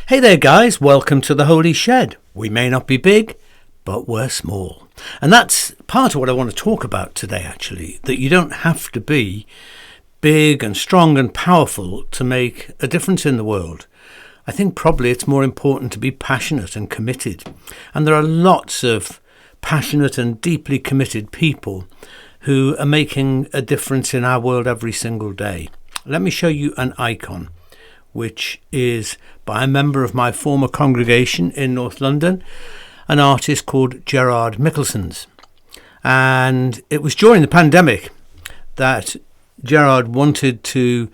Hey there guys, welcome to the Holy Shed. We may not be big, but we're small. And that's part of what I want to talk about today actually, that you don't have to be big and strong and powerful to make a difference in the world. I think probably it's more important to be passionate and committed. And there are lots of passionate and deeply committed people who are making a difference in our world every single day. Let me show you an icon, which is by a member of my former congregation in North London, an artist called Gerard Mickelsons. And it was during the pandemic that Gerard wanted to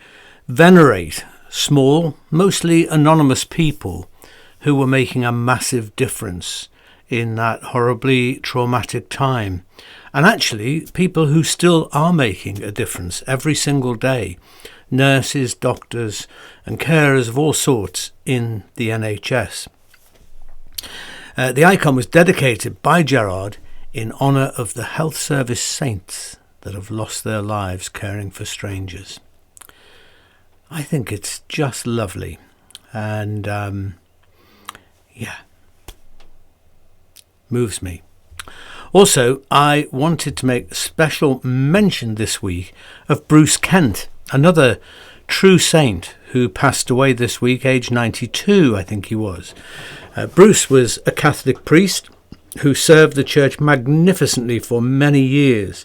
venerate small, mostly anonymous people who were making a massive difference in that horribly traumatic time. And actually, people who still are making a difference every single day. Nurses, doctors and carers of all sorts in the NHS. The icon was dedicated by Gerard in honour of the health service saints that have lost their lives caring for strangers. I think it's just lovely and moves me. Also, I wanted to make a special mention this week of Bruce Kent, another true saint who passed away this week, aged 92, I think he was. Bruce was a Catholic priest who served the church magnificently for many years,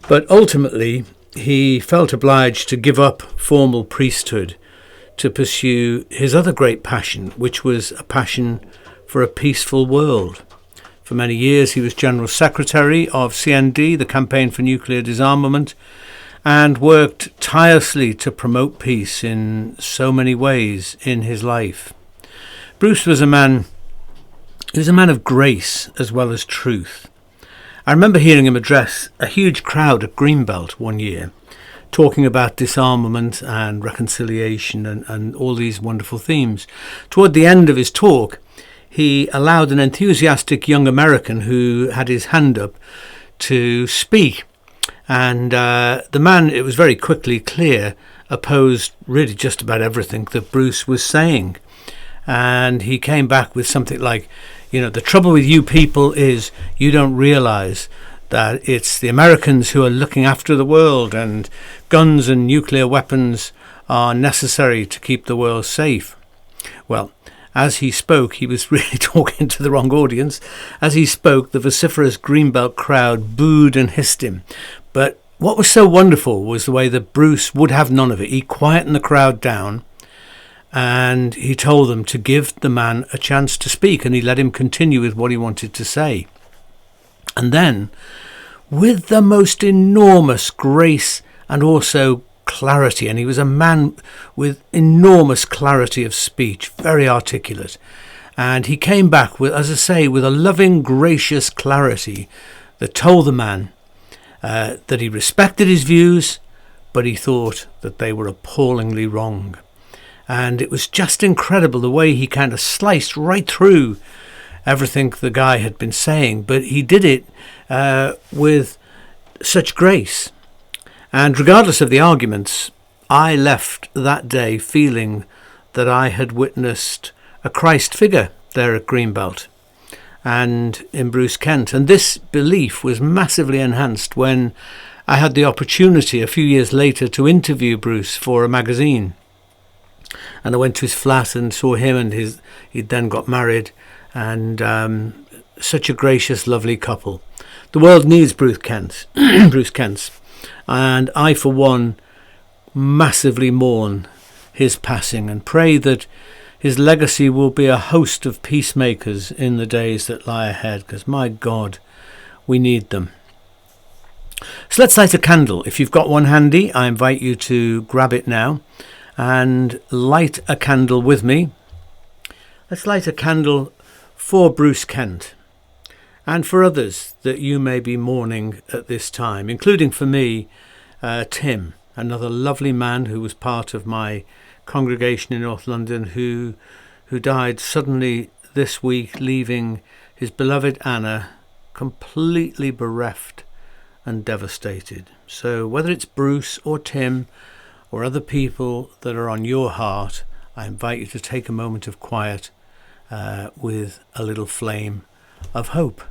but ultimately he felt obliged to give up formal priesthood to pursue his other great passion, which was a passion for a peaceful world. For many years he was General Secretary of CND, the Campaign for Nuclear Disarmament, and worked tirelessly to promote peace in so many ways in his life. Bruce was a man of grace as well as truth. I remember hearing him address a huge crowd at Greenbelt one year, talking about disarmament and reconciliation and all these wonderful themes. Toward the end of his talk, he allowed an enthusiastic young American who had his hand up to speak. And the man, it was very quickly clear, opposed really just about everything that Bruce was saying. And he came back with something like, the trouble with you people is you don't realize that it's the Americans who are looking after the world, and guns and nuclear weapons are necessary to keep the world safe. Well, as he spoke, he was really talking to the wrong audience. As he spoke, the vociferous Greenbelt crowd booed and hissed him. But what was so wonderful was the way that Bruce would have none of it. He quietened the crowd down and he told them to give the man a chance to speak, and he let him continue with what he wanted to say. And then, with the most enormous grace and also clarity, and he was a man with enormous clarity of speech, very articulate, and he came back with, as I say, with a loving, gracious clarity that told the man that he respected his views, but he thought that they were appallingly wrong. And it was just incredible the way he kind of sliced right through everything the guy had been saying, but he did it with such grace. And regardless of the arguments, I left that day feeling that I had witnessed a Christ figure there at Greenbelt and in Bruce Kent. And this belief was massively enhanced when I had the opportunity a few years later to interview Bruce for a magazine. And I went to his flat and saw him, and he'd then got married, and such a gracious, lovely couple. The world needs Bruce Kent. Bruce Kent's. And I, for one, massively mourn his passing and pray that his legacy will be a host of peacemakers in the days that lie ahead, because, my God, we need them. So let's light a candle. If you've got one handy, I invite you to grab it now and light a candle with me. Let's light a candle for Bruce Kent and for others that you may be mourning at this time, including for me, Tim, another lovely man who was part of my congregation in North London, who died suddenly this week, leaving his beloved Anna completely bereft and devastated. So whether it's Bruce or Tim or other people that are on your heart, I invite you to take a moment of quiet with a little flame of hope.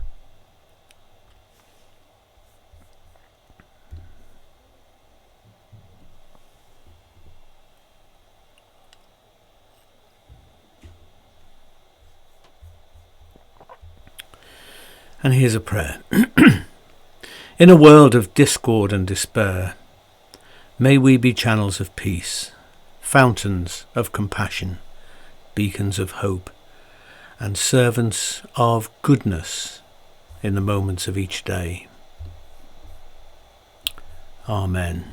And here's a prayer. In a world of discord and despair, may we be channels of peace, fountains of compassion, beacons of hope, and servants of goodness in the moments of each day. Amen.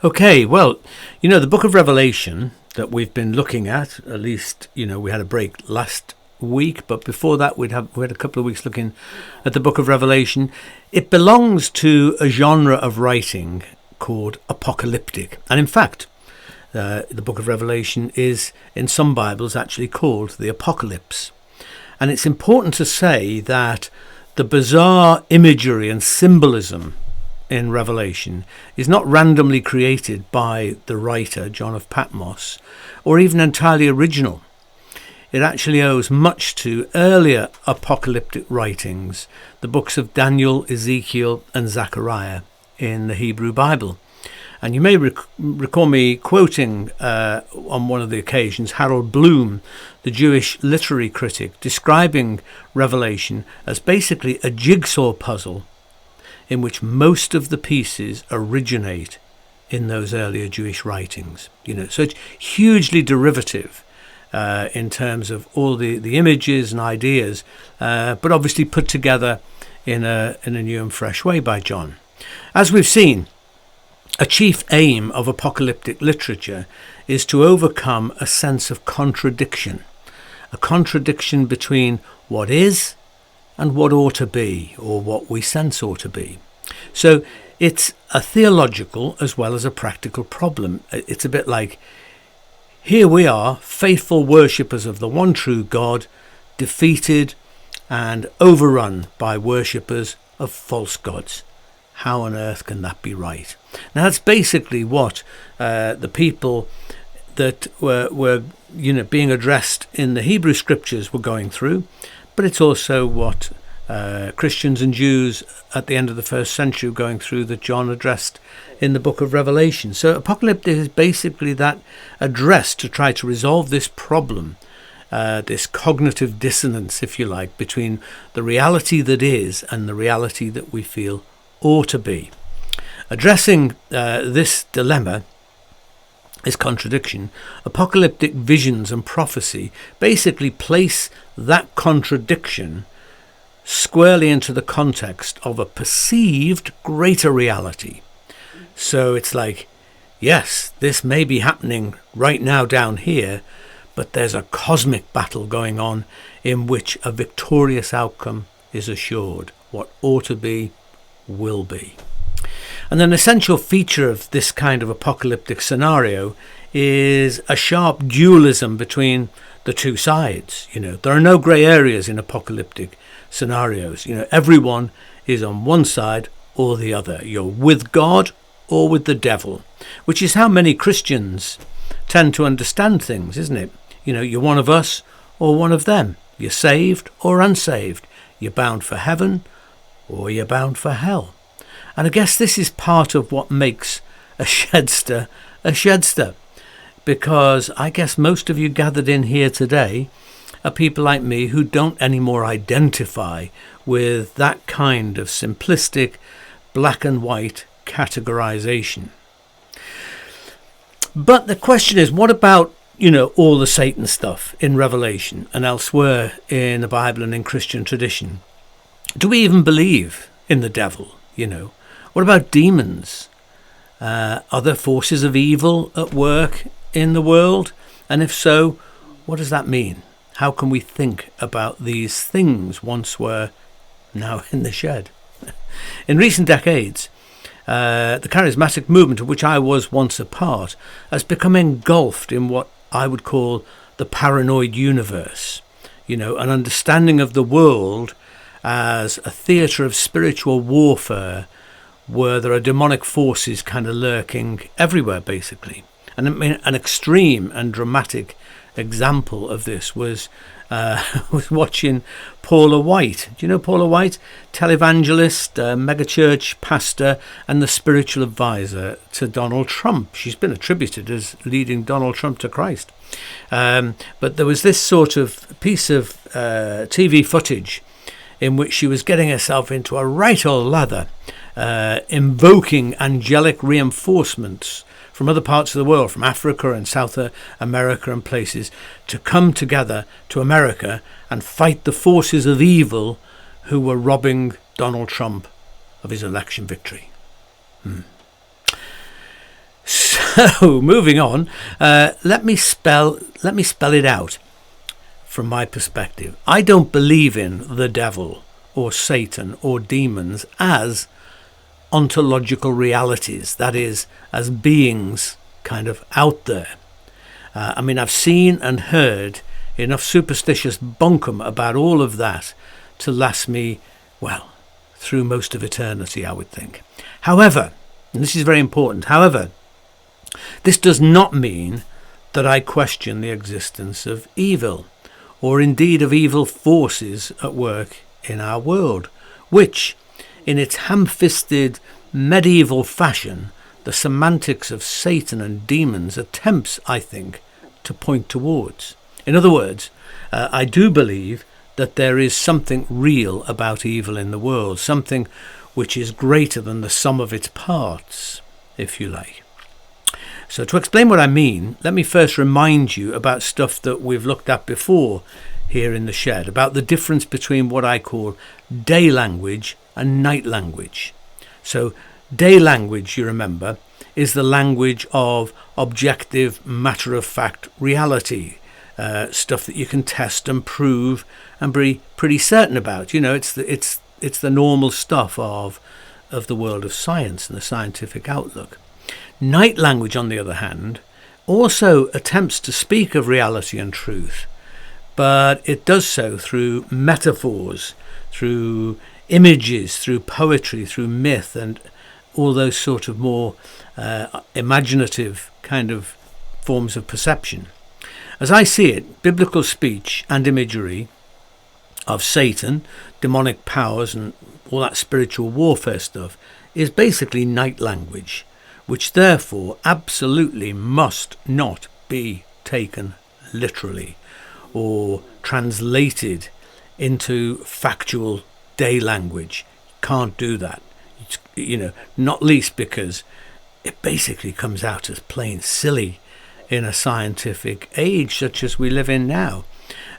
Okay, well, the book of Revelation that we've been looking at least, we had a break last week, but before that we had a couple of weeks looking at the book of Revelation. It belongs to a genre of writing called apocalyptic. And in fact, the book of Revelation is, in some Bibles, actually called the Apocalypse. And it's important to say that the bizarre imagery and symbolism in Revelation is not randomly created by the writer, John of Patmos, or even entirely original. It actually owes much to earlier apocalyptic writings, the books of Daniel, Ezekiel and Zechariah in the Hebrew Bible. And you may recall me quoting on one of the occasions Harold Bloom, the Jewish literary critic, describing Revelation as basically a jigsaw puzzle in which most of the pieces originate in those earlier Jewish writings. So it's hugely derivative in terms of all the images and ideas, but obviously put together in a new and fresh way by John. As we've seen, a chief aim of apocalyptic literature is to overcome a sense of contradiction, a contradiction between what is and what ought to be, or what we sense ought to be. So it's a theological as well as a practical problem. It's a bit like, here we are, faithful worshippers of the one true God, defeated and overrun by worshippers of false gods. How on earth can that be right? Now that's basically what the people that were being addressed in the Hebrew scriptures were going through, but it's also what Christians and Jews at the end of the first century were going through, that John addressed in the book of Revelation. So apocalyptic is basically that address to try to resolve this problem, this cognitive dissonance, if you like, between the reality that is and the reality that we feel ought to be. Addressing this dilemma, this contradiction, apocalyptic visions and prophecy basically place that contradiction squarely into the context of a perceived greater reality. So it's like, yes, this may be happening right now down here, but there's a cosmic battle going on in which a victorious outcome is assured. What ought to be will be. And an essential feature of this kind of apocalyptic scenario is a sharp dualism between the two sides. There are no grey areas in apocalyptic scenarios. Everyone is on one side or the other. You're with God or with the devil, which is how many Christians tend to understand things, isn't it? You're one of us or one of them. You're saved or unsaved. You're bound for heaven or you're bound for hell. And I guess this is part of what makes a shedster a shedster, because I guess most of you gathered in here today are people like me who don't anymore identify with that kind of simplistic black and white categorization. But the question is, what about, all the Satan stuff in Revelation and elsewhere in the Bible and in Christian tradition? Do we even believe in the devil? What about demons? Are there forces of evil at work in the world? And if so, what does that mean? How can we think about these things once we're now in the shed? In recent decades, the charismatic movement of which I was once a part has become engulfed in what I would call the paranoid universe, an understanding of the world as a theatre of spiritual warfare where there are demonic forces kind of lurking everywhere, basically. And I mean, an extreme and dramatic example of this was was watching Paula White. Do you know Paula White? Televangelist, megachurch pastor, and the spiritual advisor to Donald Trump. She's been attributed as leading Donald Trump to Christ. But there was this sort of piece of TV footage in which she was getting herself into a right old lather, invoking angelic reinforcements from other parts of the world, from Africa and South America and places, to come together to America and fight the forces of evil who were robbing Donald Trump of his election victory. So, moving on, let me spell it out from my perspective. I don't believe in the devil or Satan or demons as ontological realities, that is, as beings kind of out there. I mean, I've seen and heard enough superstitious bunkum about all of that to last me, well, through most of eternity, I would think. However, and this is very important, however, this does not mean that I question the existence of evil, or indeed of evil forces at work in our world, which, in its ham-fisted medieval fashion, the semantics of Satan and demons attempts, I think, to point towards. In other words, I do believe that there is something real about evil in the world, something which is greater than the sum of its parts, if you like. So to explain what I mean, let me first remind you about stuff that we've looked at before here in the shed, about the difference between what I call day language and night language. So day language, you remember, is the language of objective, matter-of-fact reality, stuff that you can test and prove and be pretty certain about. You know, it's the normal stuff of the world of science and the scientific outlook. Night language, on the other hand, also attempts to speak of reality and truth, but it does so through metaphors, through images, through poetry, through myth, and all those sort of more imaginative kind of forms of perception. As I see it, biblical speech and imagery of Satan, demonic powers, and all that spiritual warfare stuff is basically night language, which therefore absolutely must not be taken literally or translated into factual day language. Can't do that. It's, not least because it basically comes out as plain silly in a scientific age such as we live in now.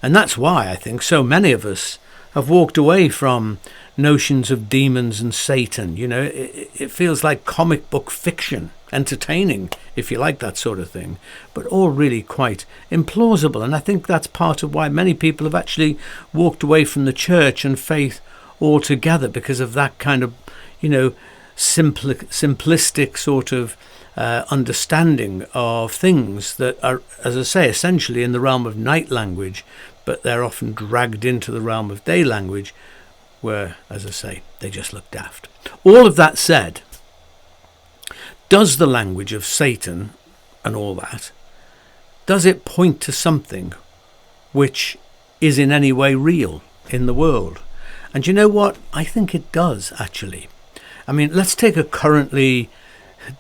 And that's why I think so many of us have walked away from notions of demons and Satan. It feels like comic book fiction, entertaining, if you like that sort of thing, but all really quite implausible. And I think that's part of why many people have actually walked away from the church and faith altogether, because of that kind of, simplistic sort of understanding of things that are, as I say, essentially in the realm of night language, but they're often dragged into the realm of day language, where, as I say, they just look daft. All of that said, does the language of Satan and all that, does it point to something which is in any way real in the world? And you know what? I think it does, actually. I mean, let's take a currently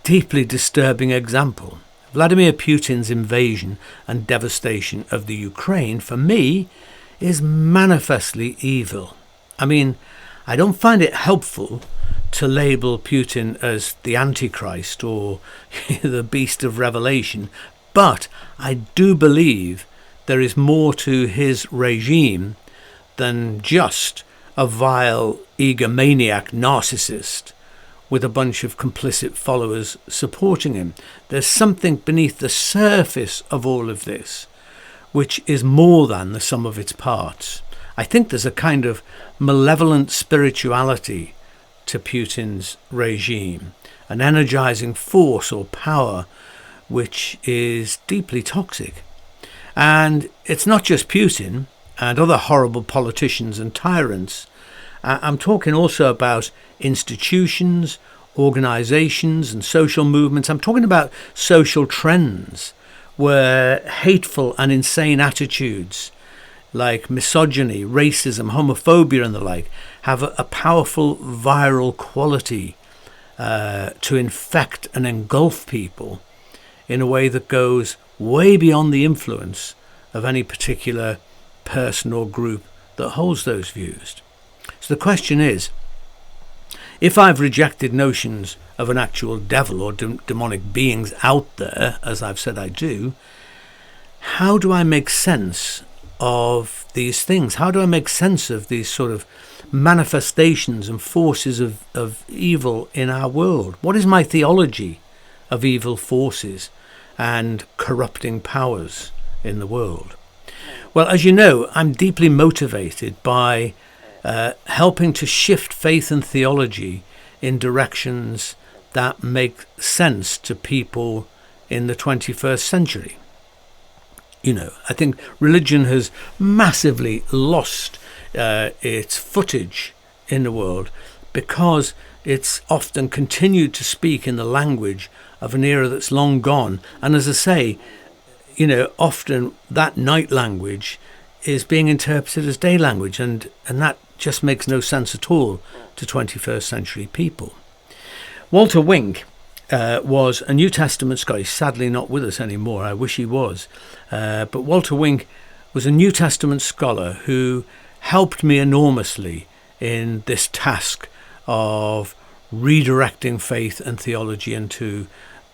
deeply disturbing example. Vladimir Putin's invasion and devastation of the Ukraine, for me, is manifestly evil. I mean, I don't find it helpful to label Putin as the Antichrist or the beast of Revelation, but I do believe there is more to his regime than just a vile egomaniac narcissist with a bunch of complicit followers supporting him. There's something beneath the surface of all of this which is more than the sum of its parts. I think there's a kind of malevolent spirituality to Putin's regime, an energizing force or power which is deeply toxic. And it's not just Putin and other horrible politicians and tyrants I'm talking also about institutions, organizations and social movements. I'm talking about social trends where hateful and insane attitudes like misogyny, racism, homophobia and the like have a powerful viral quality to infect and engulf people in a way that goes way beyond the influence of any particular person or group that holds those views. So the question is, if I've rejected notions of an actual devil or demonic beings out there, as I've said I do, how do I make sense of these things? How do I make sense of these sort of manifestations and forces of evil in our world? What is my theology of evil forces and corrupting powers in the world? Well, as you know, I'm deeply motivated by helping to shift faith and theology in directions that make sense to people in the 21st century. You know, I think religion has massively lost its footage in the world because it's often continued to speak in the language of an era that's long gone. And as I say, you know, often that night language is being interpreted as day language, and that just makes no sense at all to 21st century people. Walter Wink was a New Testament scholar. He's sadly not with us anymore. I wish he was. But Walter Wink was a New Testament scholar who helped me enormously in this task of redirecting faith and theology into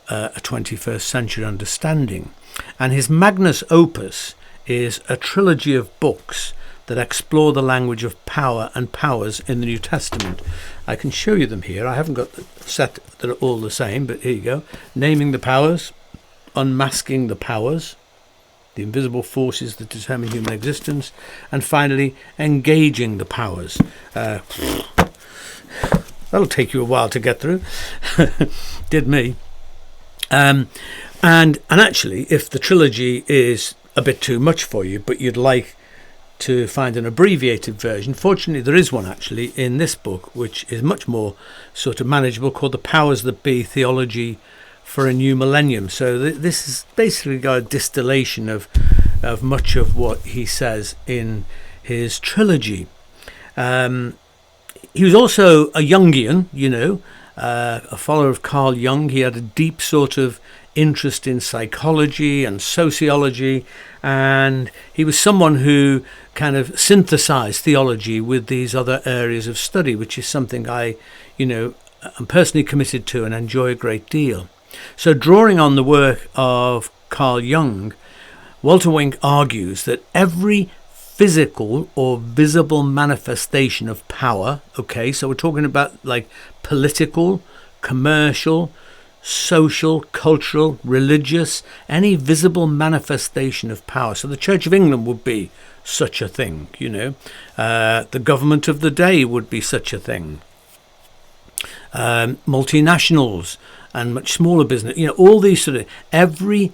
a 21st century understanding. And his magnus opus is a trilogy of books that explore the language of power and powers in the New Testament. I can show you them here. I haven't got the set that are all the same, but here you go. Naming the Powers, Unmasking the Powers, the invisible forces that determine human existence, and finally, Engaging the Powers. That'll take you a while to get through. Did me. And actually, if the trilogy is a bit too much for you, but you'd like to find an abbreviated version, fortunately there is one actually in this book which is much more sort of manageable, called The Powers That Be, Theology for a New Millennium. So this is basically got a distillation of much of what he says in his trilogy. He was also a Jungian, you know, a follower of Carl Jung. He had a deep sort of interest in psychology and sociology, and he was someone who kind of synthesized theology with these other areas of study, which is something I, you know, am personally committed to and enjoy a great deal. So drawing on the work of Carl Jung, Walter Wink argues that every physical or visible manifestation of power, okay, so we're talking about like political, commercial, social, cultural, religious, any visible manifestation of power. So the Church of England would be such a thing, you know. The government of the day would be such a thing. Multinationals and much smaller business, you know, all these sort of, every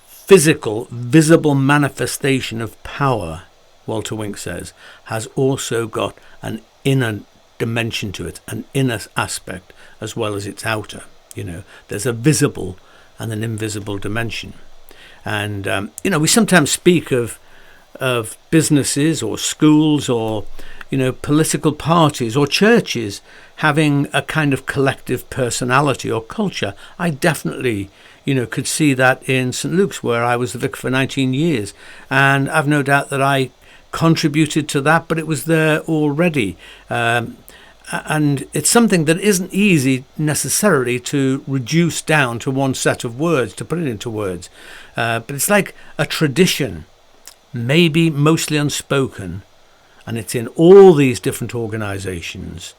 physical, visible manifestation of power, Walter Wink says, has also got an inner dimension to it, an inner aspect as well as its outer. You know, there's a visible and an invisible dimension. And, you know, we sometimes speak of businesses or schools or, you know, political parties or churches having a kind of collective personality or culture. I definitely, you know, could see that in St. Luke's, where I was the vicar for 19 years. And I've no doubt that I contributed to that, but it was there already. And it's something that isn't easy necessarily to reduce down to one set of words, to put it into words. But it's like a tradition, maybe mostly unspoken, and it's in all these different organizations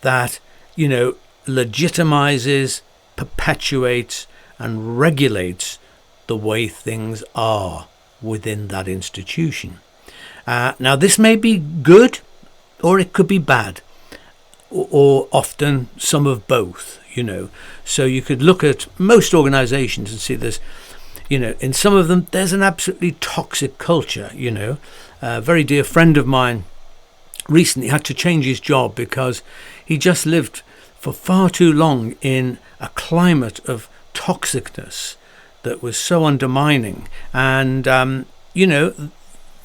that, you know, legitimizes, perpetuates, and regulates the way things are within that institution. Now, this may be good or it could be bad, or often some of both, you know. So you could look at most organizations and see there's, you know, in some of them there's an absolutely toxic culture, you know. A very dear friend of mine recently had to change his job because he just lived for far too long in a climate of toxicness that was so undermining. And,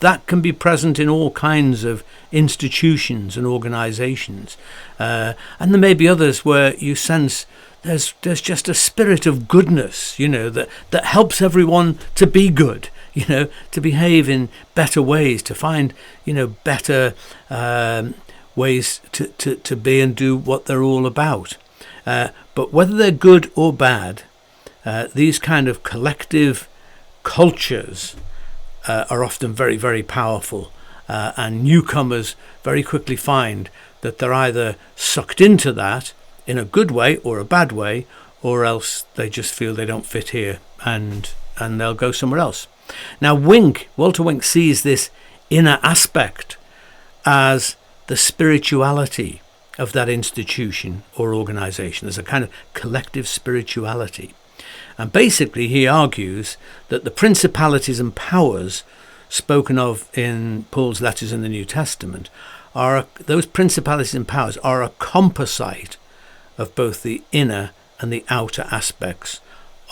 that can be present in all kinds of institutions and organizations. And there may be others where you sense there's just a spirit of goodness, that helps everyone to be good, to behave in better ways, to find, better ways to be and do what they're all about. But whether they're good or bad, these kind of collective cultures are often very, very powerful, and newcomers very quickly find that they're either sucked into that in a good way or a bad way, or else they just feel they don't fit here and they'll go somewhere else. Now, Walter Wink sees this inner aspect as the spirituality of that institution or organization, as a kind of collective spirituality. And basically, he argues that the principalities and powers spoken of in Paul's letters in the New Testament those principalities and powers are a composite of both the inner and the outer aspects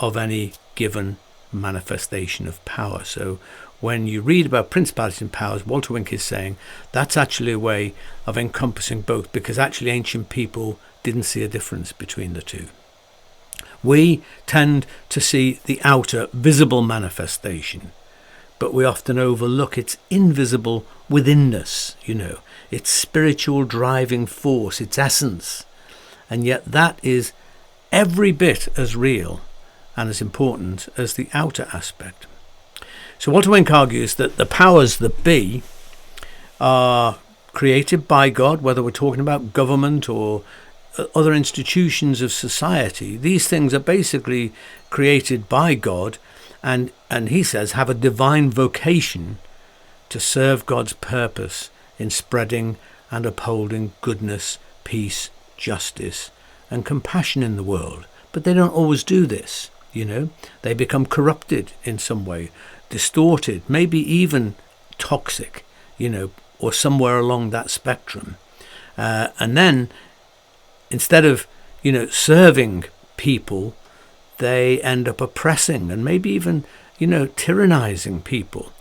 of any given manifestation of power. So when you read about principalities and powers, Walter Wink is saying that's actually a way of encompassing both, because actually ancient people didn't see a difference between the two. We tend to see the outer visible manifestation, but we often overlook its invisible withinness, its spiritual driving force, its essence. And yet that is every bit as real and as important as the outer aspect. So Walter Wink argues that the powers that be are created by God, whether we're talking about government or other institutions of society. These things are basically created by God, and he says have a divine vocation to serve God's purpose in spreading and upholding goodness, peace, justice and compassion in the world. But they don't always do this. They become corrupted in some way, distorted, maybe even toxic, or somewhere along that spectrum. And then instead of, serving people, they end up oppressing and maybe even, tyrannizing people,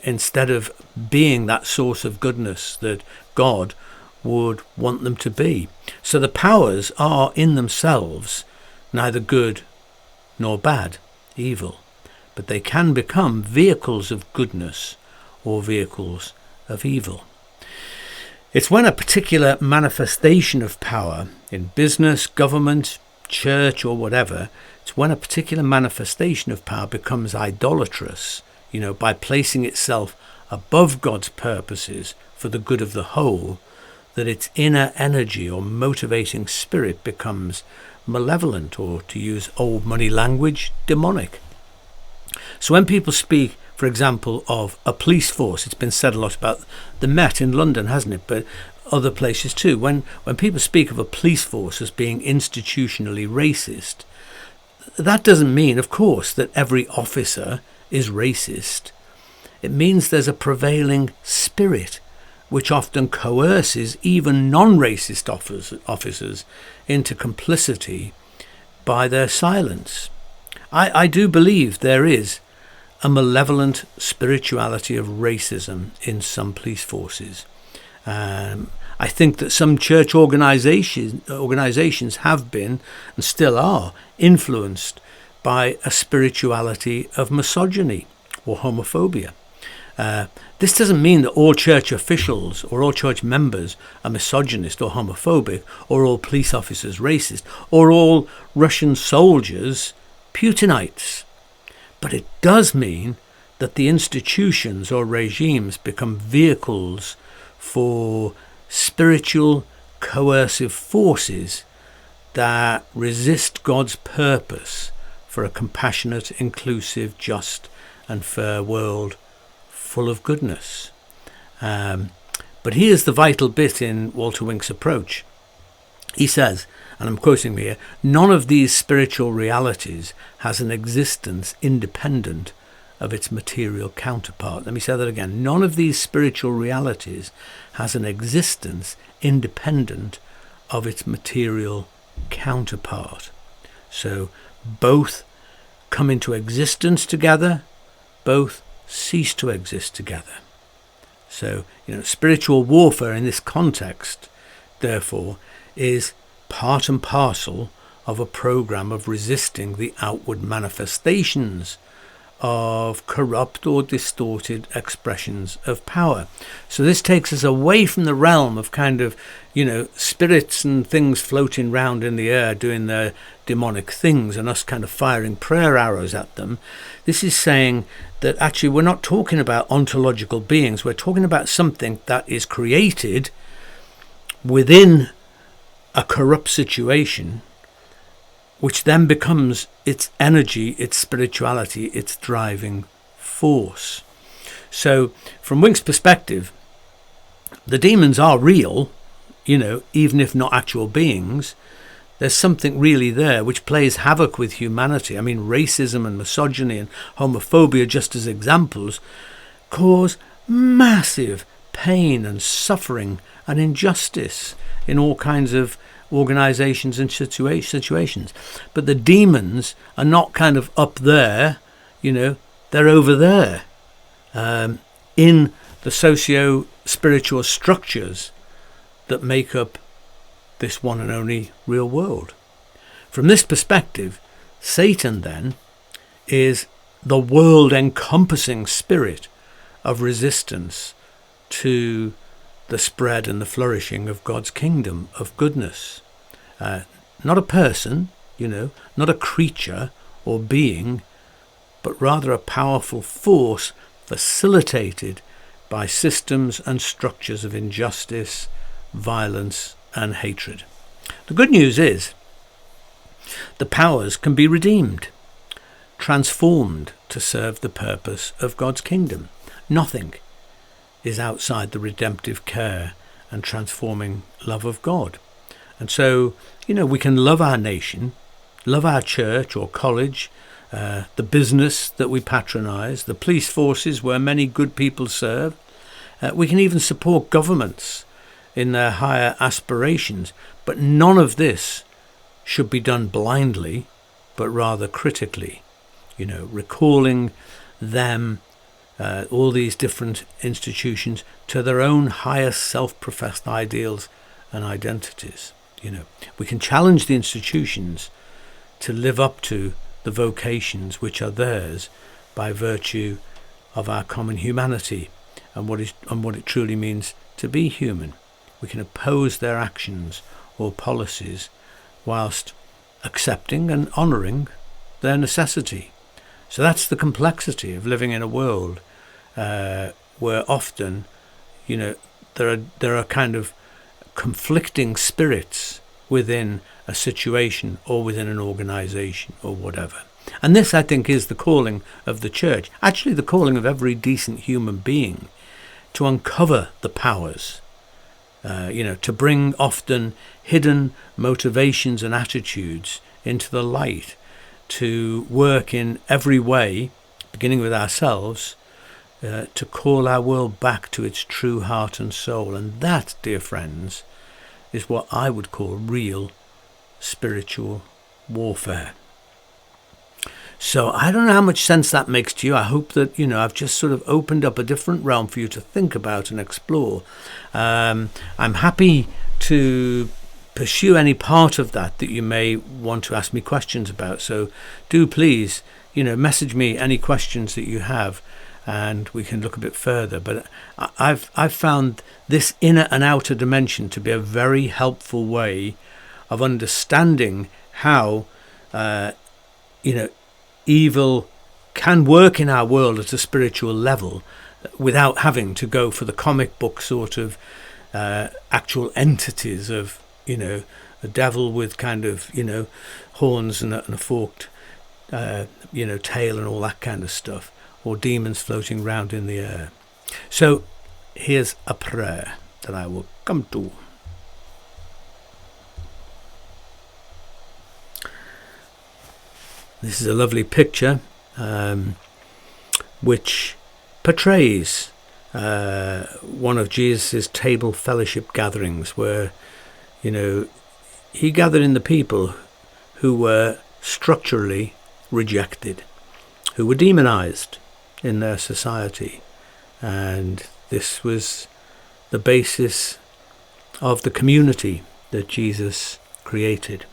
instead of being that source of goodness that God would want them to be. So the powers are in themselves neither good nor bad, evil, but they can become vehicles of goodness or vehicles of evil. It's when a particular manifestation of power in business, government, church or whatever, it's when a particular manifestation of power becomes idolatrous, by placing itself above God's purposes for the good of the whole, that its inner energy or motivating spirit becomes malevolent, or to use old money language, demonic. So when people speak, for example, of a police force, it's been said a lot about the Met in London, hasn't it? But other places too. When people speak of a police force as being institutionally racist, that doesn't mean, of course, that every officer is racist. It means there's a prevailing spirit which often coerces even non-racist officers into complicity by their silence. I do believe there is a malevolent spirituality of racism in some police forces. I think that some church organizations have been and still are influenced by a spirituality of misogyny or homophobia. This doesn't mean that all church officials or all church members are misogynist or homophobic, or all police officers racist, or all Russian soldiers Putinites. But it does mean that the institutions or regimes become vehicles for spiritual coercive forces that resist God's purpose for a compassionate, inclusive, just and fair world full of goodness. But here's the vital bit in Walter Wink's approach. He says, and I'm quoting here, none of these spiritual realities has an existence independent of its material counterpart. Let me say that again. None of these spiritual realities has an existence independent of its material counterpart. So both come into existence together, both cease to exist together. So, spiritual warfare in this context, therefore, is part and parcel of a program of resisting the outward manifestations of corrupt or distorted expressions of power. So this takes us away from the realm of kind of, spirits and things floating round in the air doing their demonic things and us kind of firing prayer arrows at them. This is saying that actually we're not talking about ontological beings. We're talking about something that is created within a corrupt situation, which then becomes its energy, its spirituality, its driving force. So from Wink's perspective, the demons are real, even if not actual beings. There's something really there which plays havoc with humanity. I mean, racism and misogyny and homophobia, just as examples, cause massive pain and suffering and injustice in all kinds of organizations and situations. But the demons are not kind of up there, they're over there in the socio-spiritual structures that make up this one and only real world. From this perspective, Satan then is the world-encompassing spirit of resistance to the spread and the flourishing of God's kingdom of goodness. Not a person, not a creature or being, but rather a powerful force facilitated by systems and structures of injustice, violence, and hatred. The good news is the powers can be redeemed, transformed to serve the purpose of God's kingdom. Nothing is outside the redemptive care and transforming love of God. And so, we can love our nation, love our church or college, the business that we patronize, the police forces where many good people serve. We can even support governments in their higher aspirations. But none of this should be done blindly, but rather critically, recalling them, all these different institutions, to their own highest self-professed ideals and identities. We can challenge the institutions to live up to the vocations which are theirs by virtue of our common humanity and what it truly means to be human. We can oppose their actions or policies whilst accepting and honouring their necessity. So that's the complexity of living in a world where often, there are kind of conflicting spirits within a situation or within an organisation or whatever. And this, I think, is the calling of the church, actually the calling of every decent human being, to uncover the powers, to bring often hidden motivations and attitudes into the light, to work in every way, beginning with ourselves, to call our world back to its true heart and soul. And that, dear friends, is what I would call real spiritual warfare. So I don't know how much sense that makes to you. I hope that, I've just sort of opened up a different realm for you to think about and explore. I'm happy to pursue any part of that you may want to ask me questions about. So do please, message me any questions that you have, and we can look a bit further. But I've found this inner and outer dimension to be a very helpful way of understanding how, evil can work in our world at a spiritual level without having to go for the comic book sort of actual entities of, a devil with kind of, horns and a forked, tail and all that kind of stuff, or demons floating around in the air. So here's a prayer that I will come to. This is a lovely picture which portrays one of Jesus' table fellowship gatherings where, he gathered in the people who were structurally rejected, who were demonized in their society. And this was the basis of the community that Jesus created.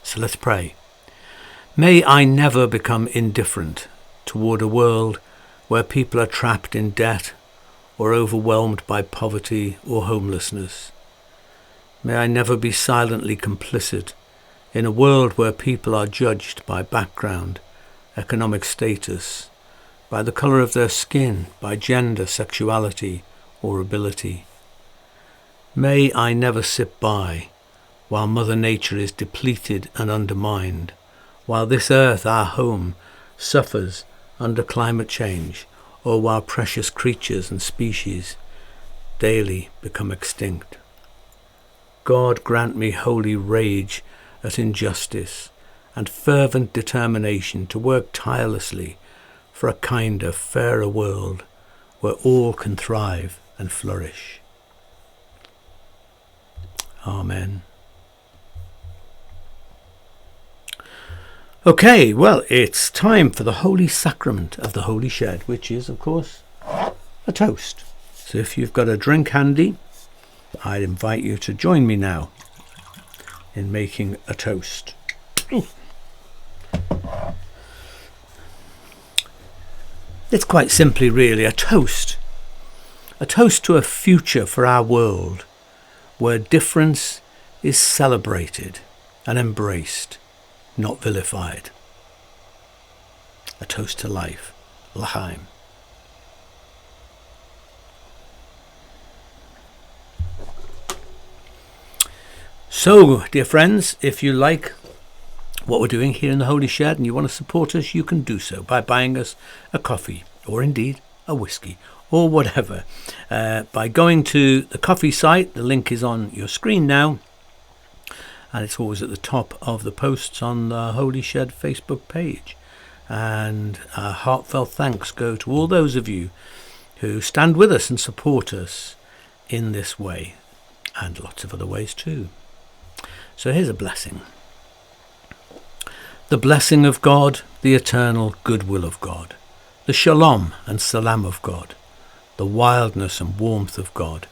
So let's pray. May I never become indifferent toward a world where people are trapped in debt or overwhelmed by poverty or homelessness. May I never be silently complicit in a world where people are judged by background, economic status, by the colour of their skin, by gender, sexuality, or ability. May I never sit by while Mother Nature is depleted and undermined, while this earth, our home, suffers under climate change, or while precious creatures and species daily become extinct. God, grant me holy rage at injustice and fervent determination to work tirelessly for a kinder, fairer world where all can thrive and flourish. Amen. Okay, well, it's time for the Holy Sacrament of the Holy Shed, which is, of course, a toast. So if you've got a drink handy, I'd invite you to join me now in making a toast. Ooh. It's quite simply, really, a toast. A toast to a future for our world where difference is celebrated and embraced, not vilified. A toast to life. L'chaim. So, dear friends, if you like what we're doing here in the Holy Shed and you want to support us, you can do so by buying us a coffee, or indeed a whiskey, or whatever, by going to the coffee site. The link is on your screen now, and it's always at the top of the posts on the Holy Shed Facebook page. And our heartfelt thanks go to all those of you who stand with us and support us in this way, and lots of other ways too. So here's a blessing. The blessing of God, the eternal goodwill of God, the shalom and salam of God, the wildness and warmth of God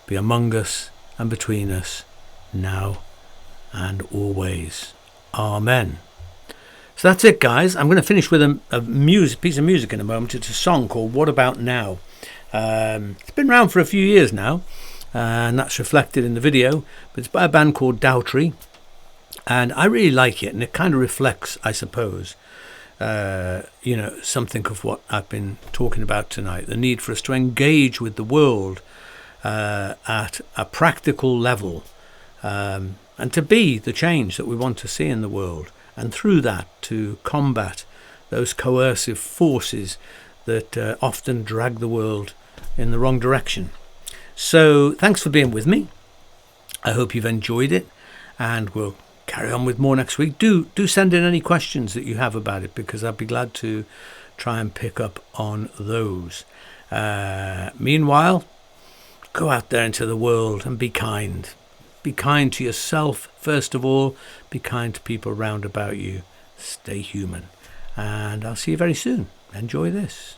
be among us and between us now and always. Amen. So that's it, guys. I'm going to finish with a piece of music in a moment. It's a song called What About Now? It's been around for a few years now, and that's reflected in the video, but it's by a band called Daughtry, and I really like it, and it kind of reflects, I suppose, something of what I've been talking about tonight, the need for us to engage with the world at a practical level, and to be the change that we want to see in the world, and through that to combat those coercive forces that often drag the world in the wrong direction. So thanks for being with me. I hope you've enjoyed it, and we'll carry on with more next week. Do send in any questions that you have about it, because I'd be glad to try and pick up on those. Meanwhile, go out there into the world and be kind. Be kind to yourself, first of all. Be kind to people round about you. Stay human. And I'll see you very soon. Enjoy this.